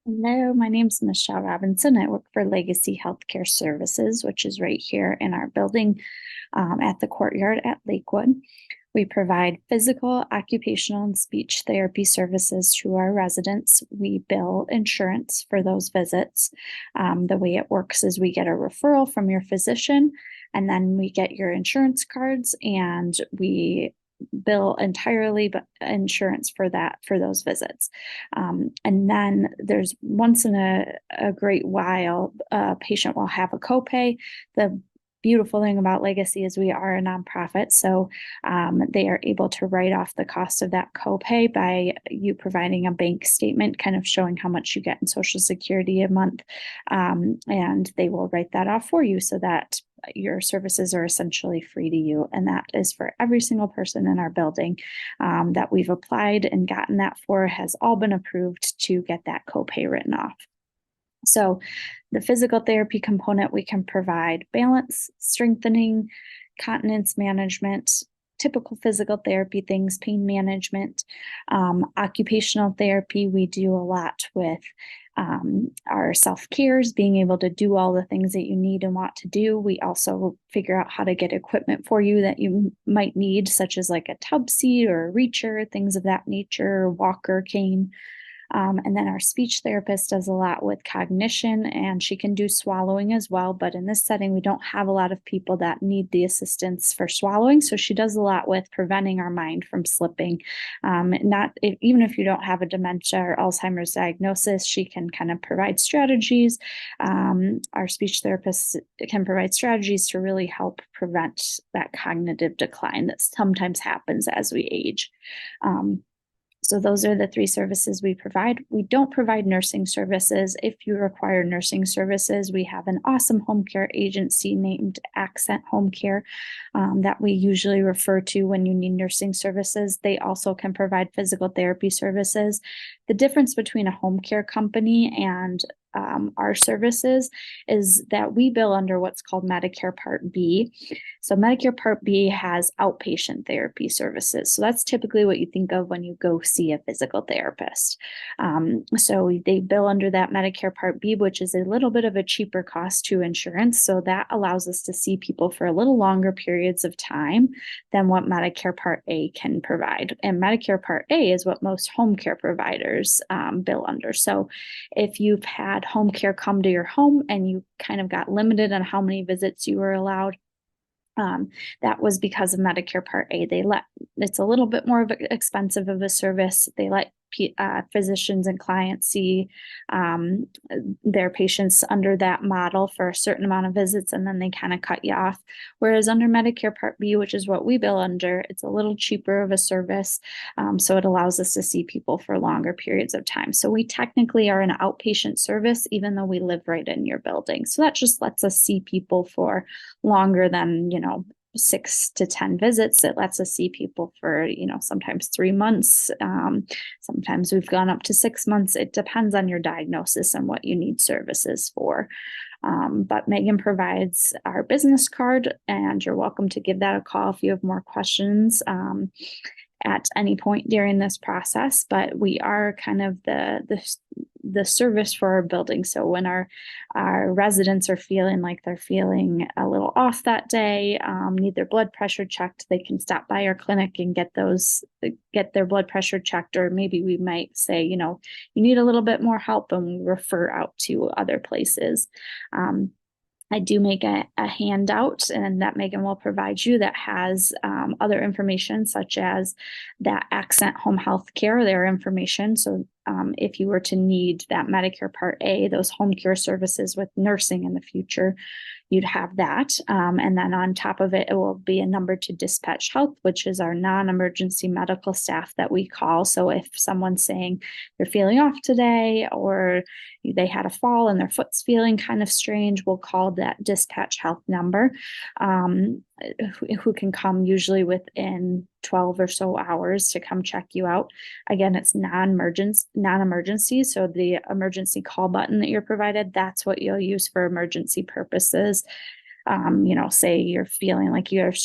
Hello, my name's Michelle Robinson. I work for Legacy Healthcare Services, which is right here in our building at the courtyard at Lakewood. We provide physical, occupational, and speech therapy services to our residents. We bill insurance for those visits. The way it works is we get a referral from your physician, and then we get your insurance cards, and we bill entirely but insurance for those visits. And then there's once in a great while a patient will have a copay. The beautiful thing about Legacy is we are a nonprofit, so they are able to write off the cost of that copay by you providing a bank statement kind of showing how much you get in Social Security a month. And they will write that off for you so that your services are essentially free to you. And that is for every single person in our building that we've applied and gotten that for has all been approved to get that copay written off. So the physical therapy component, we can provide balance, strengthening, continence management, typical physical therapy things, pain management, occupational therapy. We do a lot with our self-cares, being able to do all the things that you need and want to do. We also figure out how to get equipment for you that you might need, such as like a tub seat or a reacher, things of that nature, walker, cane. And then our speech therapist does a lot with cognition, and she can do swallowing as well. But in this setting, we don't have a lot of people that need the assistance for swallowing. So she does a lot with preventing our mind from slipping. Even if you don't have a dementia or Alzheimer's diagnosis, she can kind of provide strategies. Our speech therapist can provide strategies to really help prevent that cognitive decline that sometimes happens as we age. So those are the three services we provide. We don't provide nursing services. If you require nursing services, we have an awesome home care agency named Accent Home Care that we usually refer to when you need nursing services. They also can provide physical therapy services. The difference between a home care company and our services is that we bill under what's called Medicare Part B. So Medicare Part B has outpatient therapy services. So that's typically what you think of when you go see a physical therapist. So they bill under that Medicare Part B, which is a little bit of a cheaper cost to insurance. So that allows us to see people for a little longer periods of time than what Medicare Part A can provide. And Medicare Part A is what most home care providers bill under. So if you've had home care come to your home and you kind of got limited on how many visits you were allowed, that was because of Medicare Part A. It's a little bit more expensive of a service. They let physicians and clients see their patients under that model for a certain amount of visits, and then they kind of cut you off. Whereas under Medicare Part B, which is what we bill under, it's a little cheaper of a service. So it allows us to see people for longer periods of time. So we technically are an outpatient service, even though we live right in your building. So that just lets us see people for longer than, 6 to 10 visits. It lets us see people for, sometimes 3 months. Sometimes we've gone up to 6 months. It depends on your diagnosis and what you need services for. But Megan provides our business card, and you're welcome to give that a call if you have more questions at any point during this process. But we are kind of the service for our building. So when our residents are feeling like they're feeling a little off that day, need their blood pressure checked, they can stop by our clinic and get their blood pressure checked. Or maybe we might say, you need a little bit more help, and we refer out to other places. I do make a handout, and that Megan will provide you, that has other information such as that Accent Home Health Care, their information. So if you were to need that Medicare Part A, those home care services with nursing in the future, you'd have that. And then on top of it, it will be a number to Dispatch Health, which is our non-emergency medical staff that we call. So if someone's saying they're feeling off today, or they had a fall and their foot's feeling kind of strange, we'll call that Dispatch Health number, who can come usually within 12 or so hours to come check you out. Again, it's non-emergency. So the emergency call button that you're provided, that's what you'll use for emergency purposes. Say you're feeling like you have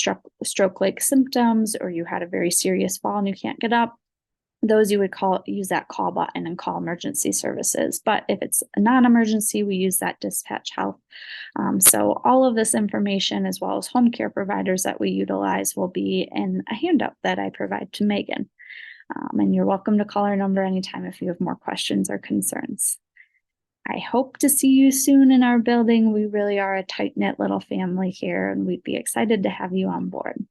stroke-like symptoms, or you had a very serious fall and you can't get up. those you would use that call button and call emergency services. But if it's a non-emergency, we use that dispatch health. So all of this information, as well as home care providers that we utilize, will be in a handout that I provide to Megan. And you're welcome to call our number anytime if you have more questions or concerns. I hope to see you soon in our building. We really are a tight-knit little family here, and we'd be excited to have you on board.